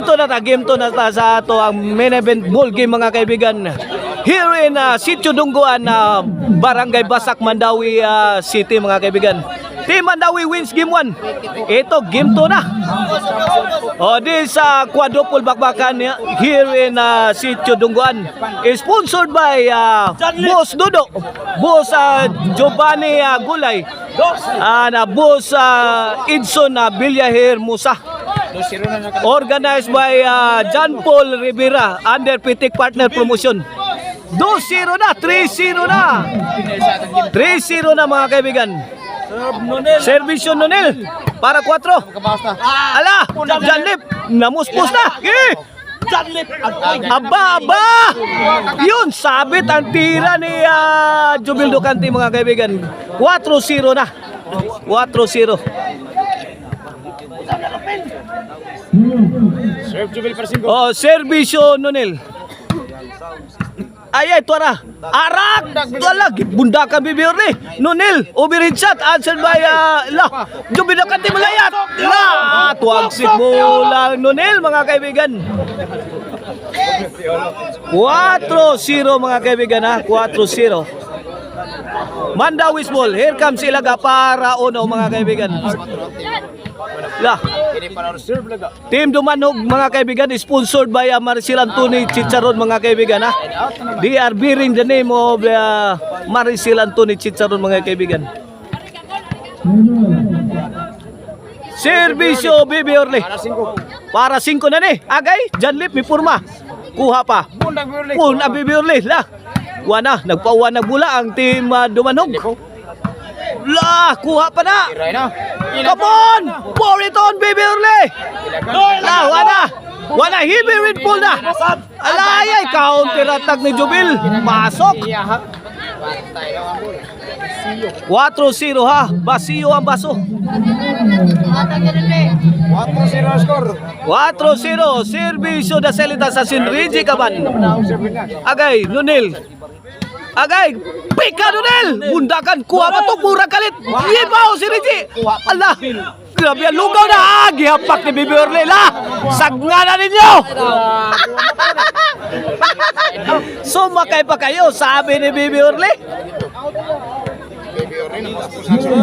Ito na ta, game to na ta sa ato ang main event ball game mga kaibigan. Here in Sitio Dungguan, Barangay Basak, Mandawi City mga kaibigan. Team Mandawi wins game 1. Ito game 2 na. This quadruple bakbakan here in Sitio Dungguan is sponsored by Boss Dodo, Boss Giovanni Gulay, and Boss Edson Villaher Musa. Organized by John Paul Rivera under Pitik Partner Promotion. 2-0 na, 3-0 na. 3-0 na mga kaibigan. Servisyon Nonel para 4. Ala, Janlip, namuspos na. Aba. Yun, sabit ang tira ni Jubil Ducanti mga kaibigan. 4-0 na. 4-0. Servisyo Nonel. Ay, tuara. Arak! Tuala, bunda ka bibir ni. Nonel, overhead shot. Answered by, Jubil Ducanti malayat. Tuwag simula Nonel mga kaibigan. 4-0 mga kaibigan ha. 4-0. Mandawis ball. Here comes Ilaga para uno mga kaibigan. Team Dumanog mga kaibigan is sponsored by Maricel Anthony Chicharon mga kaibigan ha. They are bearing the name of Maricel Anthony Chicharon mga kaibigan. Servisyo Bibi Orle. Para 5 na ni. Agay, Janlip may purma. Kuha pa. Puna Bibi Orle. Wana, nagpauwan na bula ang team Dumanog. Kuha pa na. Come on! Pour it on, Bibi Orle! Wana, heavy rainfall na! Alayay, counter attack ni Jubil. Pasok! 4-0 ha. Basiyo ang baso. 4-0 score. 4-0. Servisyo da Selita sa Sinrigi Kaban. Agay, Nonel. Agay, pika Nonel! Bundakan, kuha pa ito, mura kalit! Ibaw si Rigi! Allah! Grabe yan, lugaw na! Gihapak ni Bibi Orle, sagna na ninyo! Sumakay pa kayo, sabi ni Bibi Orle.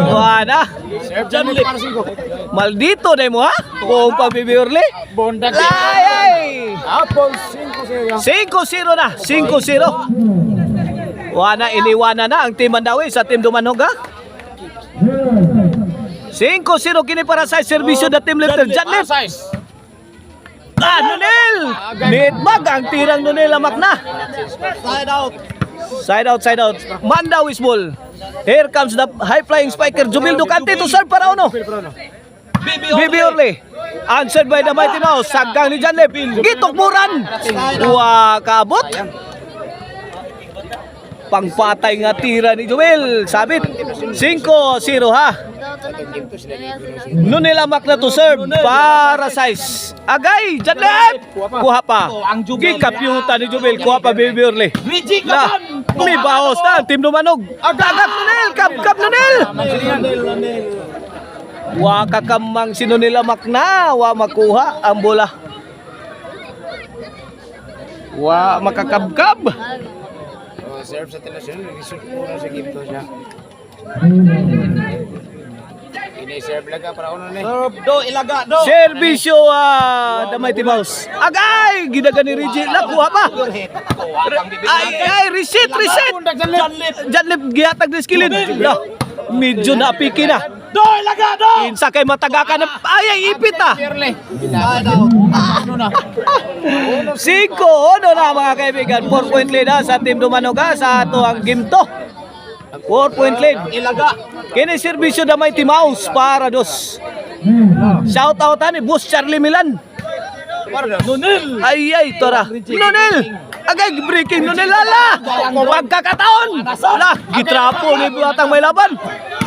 Wala. Maldito na mo ha? Kung pa Bibi Orle. Layay! 5-0 na, 5-0. Wana, iniwana na ang team Mandawi sa team Dumanog ha. 5-0 kini para sa servisyo na team lifter Janlip. Nonel! Nitmag ang tirang Nonel amak na. Side out. Mandawi's ball. Here comes the high flying spiker Jubil Ducanti to serve para uno. Bibi Orle. Answered by the Mighty Mouse. Sagang ni Janlip. Gitukmuran. Kabot. Pangpatay nga tira ni Jubil. Sabit. 5-0 ha. Nonel amak na to serve para size. Agay, Janlip. Kuha pa. Gikapyuta ni Jubil. Kuha pa Bibi Orle. May baos na. Team Dumanog. Agad Nonel. Kap Nonel. Kakamang si Nonel amak na. Makuha ang bola. Makakabkab. Serve sa television, nag-shoot muna sa game to siya. Ini-serve laga para uno ni. Ilaga, do. Servisyo the Mighty Mouse. Agay! Ginaga ni Reggie. Kuha pa. Ay, reset. Janlip, gihatag ni skillin. Medyo napiki na. Do, ilaga, do. Kinsa kay matagakan na. Ay, ipit ah. 5-0 na mga kaibigan. 4-point lead sa team Dumanog sa ato ang game to. 4-point lead. Kini servisyo da Mighty Mouse para dos. Shout out ni Boss Charlie Milan. Nonel. Ay, tora. Nonel. Agay, breaking Nonel. Pagkakataon. Gitrapo ni Buatang may laban.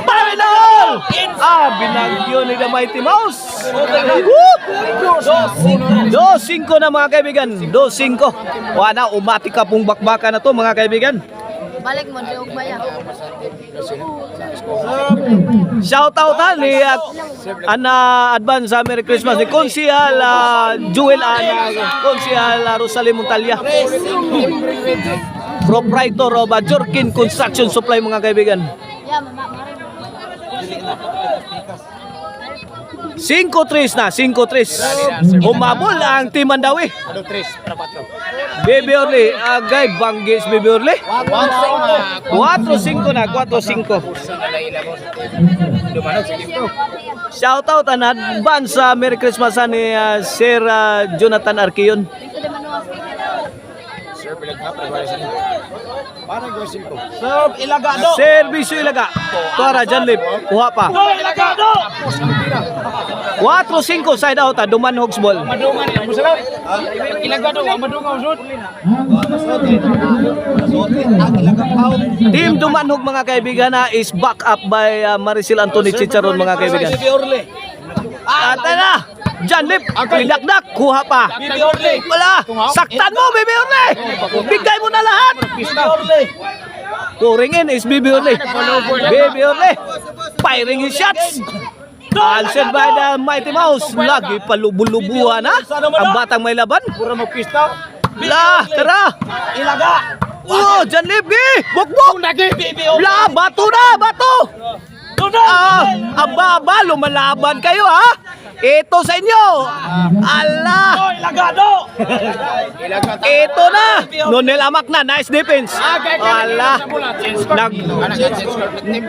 Final! Binagyo ni the Mighty Mouse. 2-5 na mga kaibigan. 2-5. Wana, umati ka pong bakbaka na to mga kaibigan. Balik mo, di ugmaya. Sa team national. Sa school. Shout out ha ni advance Merry Christmas ni Konsihal Joel Konsihal Rosalie Montalya. Proprietor of Jorkin Construction Supply mga kaibigan. Yeah, mama. 5-3 na, 5-3. Humabol ang Team Mandawi. Ano 3 para 4. Baby Orly, agay banggis Baby Orly. 4-5 na, 4-5. Sa nalaila mo sa team. Dumanag sa team to. Shout out and advance Merry Christmas ni Sir Jonathan Arqueon. Sir, bilang ka para gawin sa team. Para gawin sa team. Serve Ilagado. Servisyo Ilaga. Tuara Janlip, kuha pa. Ilagado. 4-5 side out Duman Hogs ball. Madungan ni mo salam. Ilagado madungan usod. Team Duman Hog mga kaibigan is back up by Maricel Anthony Chicharon mga kaibigan. Bibi Orly. Ate na! Janlip, pinakdak, kuha pa. Bibi Orly. Wala! Saktan mo, Baby Orly! Bigay mo na lahat! Bibi Orly. Pouring in is Baby Orly. Baby Orly, firing his shots. Answered by the Mighty Mouse. Lagi palubulubuhan ha? Ang batang may laban. Pura magpista. La, tara! Ilaga. Oh, Janlip, bukbuk! Bibi Orly. La, bato na, bato! Aba, lumalaban kayo ha? Ito sa inyo! Ala! Ilagado. Ito na! Nonel Amak na, nice defense. Ala!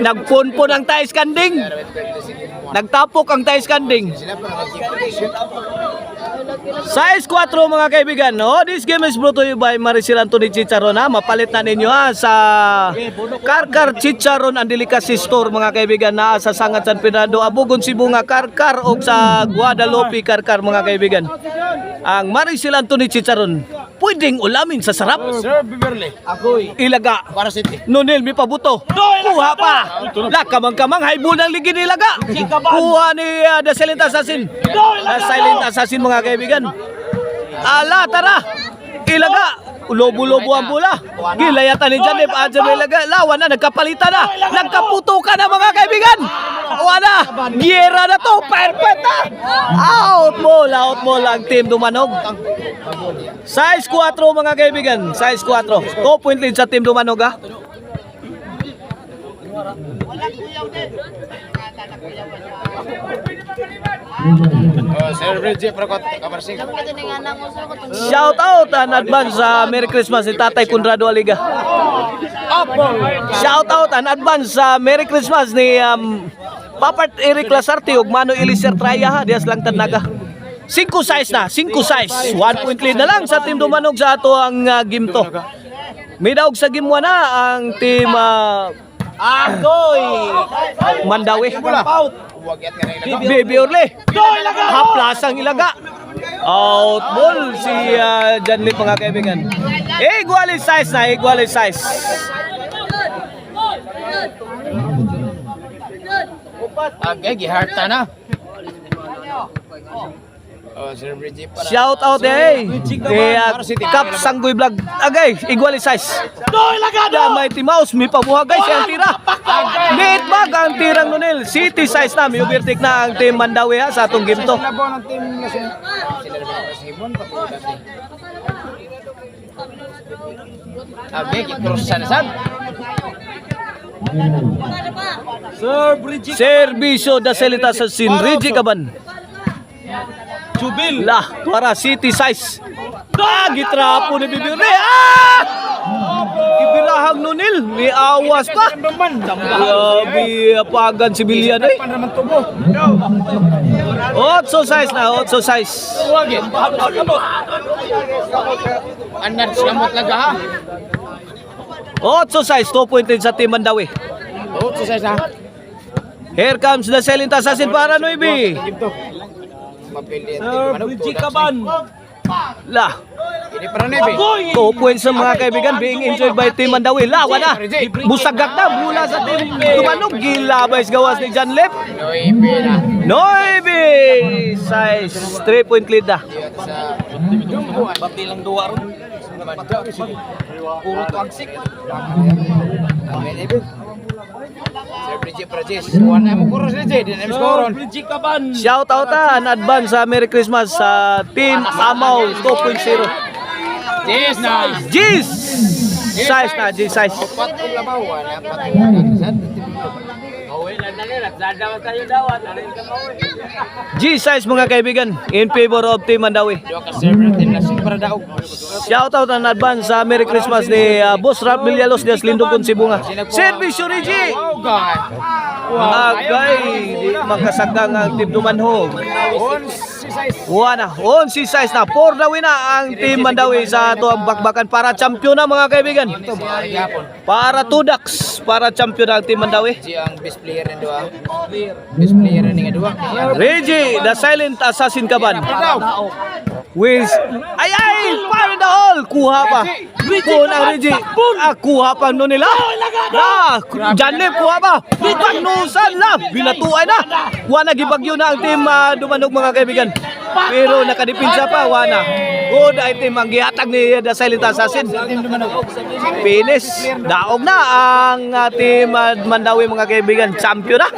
Nagpunpon ang Thais Kanding. Nagtapok ang Thais Kanding. Sila para mag-keep. Size 4 mga kaibigan. No? This game is brought to you by Maricel Anthony Chicharon. Ha? Mapalit na ninyo ha? Sa Karkar Chicharon and Delicacy Store mga kaibigan na sa Sangat San Fernando, Abugon, Cebu nga Karkar o sa Guadalupe Karkar mga kaibigan. Ang Maricel Anthony Chicharon pwedeng ulamin sa sarap. Sir, Biberly. Agoy. Ilaga. Para City. Nonel, may pabuto. Kuha pa. Kamang-kamang, haibul ng ligi ni Ilaga. Kuha ni The Silent Assassin. The Silent Assassin mga kaibigan. Ala, tara. Ilaga. Lobo-lobo ang bola. Gilayatan ni Janip. Adjan Ilaga. Lawan na, nagkapalitan na. Nagkaputukan na mga kaibigan. Wala. Giera na to. Perfect na. Out ball ang team Dumanog. Size 4 mga kaibigan. Size 4. 2 point lead sa team Dumanog ha. Sir Reggie para kabar 5. Shout out and advance sa Merry Christmas ni Tatay Conrado Aliga. Shout out and advance sa Merry Christmas ni Papat Eric Lasarte ug Mano Elisir Traya ha dias lang tanaga. 5 size na, 5 size. 1 point lead na lang sa team Dumanog sa ato ang game to. Midaog sa game 1 na ang team Agoy. Mandawi. Huwag yat nga na ilaga. Baby Orly. Haplas ang Ilaga. Out ball si Janlip mga kaibigan. Equally size na, equally size. Agay, giharta na. Sir Reggie para. Shout out kay Kap Sanggoy Vlog. Agay, equally size. Mighty Mouse, may pabuha guys ang tira. Net bag ang tirang Nonel. City size na, may overtake na ang team Mandawi ha, sa atong game to. Sila ba ng team national? Sila ba ng Sibon? Agay, kikross sa nasan. Sir Bridget. Servisyo da Selita sa Sinrigi Kaban. Jubil. La, para City size. Gitrapo ni Bibiri. Ibirahang Nonil, may awas pa. Grabe, apagan si Bilian eh. Naman tubo. 8 size na, 8 size. Andar silamot laga ha. 8 size, 2 point din sa team Mandawi. Susay sa. Here comes the Silent Assassin para Nuibi. Mapili. Sir Bridget Kaban. La, Ini para nebe. 2 points sa mga kaibigan being enjoyed by team Mandawi. Lawa na. Busagak na, bula sa team Tumanog. Gilabay gawas ni John Lep. Noibe na. Noibi size 3 point lead na. Sa Babdi lang duwa ron. Puro tagsik. Main event. Sir Bridget Prajes. Wala mo kurus ni Jay. Di na Sir skoron. Bridget Kaban. Shout out in advance sa Merry Christmas sa Team Amaw 2.0. Yes na. G's! Size na, G size. Pat kong labaw. Wala pat kong G size mga kaibigan in favor of Team Mandawi. Dua ka server natin na para daog. Shout out in advance sa Merry Christmas ni Boss Rap Villalos de Lindukon Sibunga. Service Rigi! Oh God. Agay, di makasagang ang Team Dumanho. On si size na. For the win na ang Team Mandawi sa tuwang bakbakan para champion na mga kaibigan. Para Tudax, para champion na ang Team Mandawi. Si ang best player ng dua. Best player ng dua. Reggie, the silent assassin kaban. With fire in the hole. Kuha pa. Kuha ang Reggie. Kuha pa no nila. Janip kuha pa. Pagnusan na. Binatuay na. Wana gibagyo na ang Team Dumanog mga kaibigan. Pero nakadipinsa pa. Wana. Good item ang gihatag ni the silent assassin. Finish. Daog na ang Team Mandawi mga kaibigan. Champion na.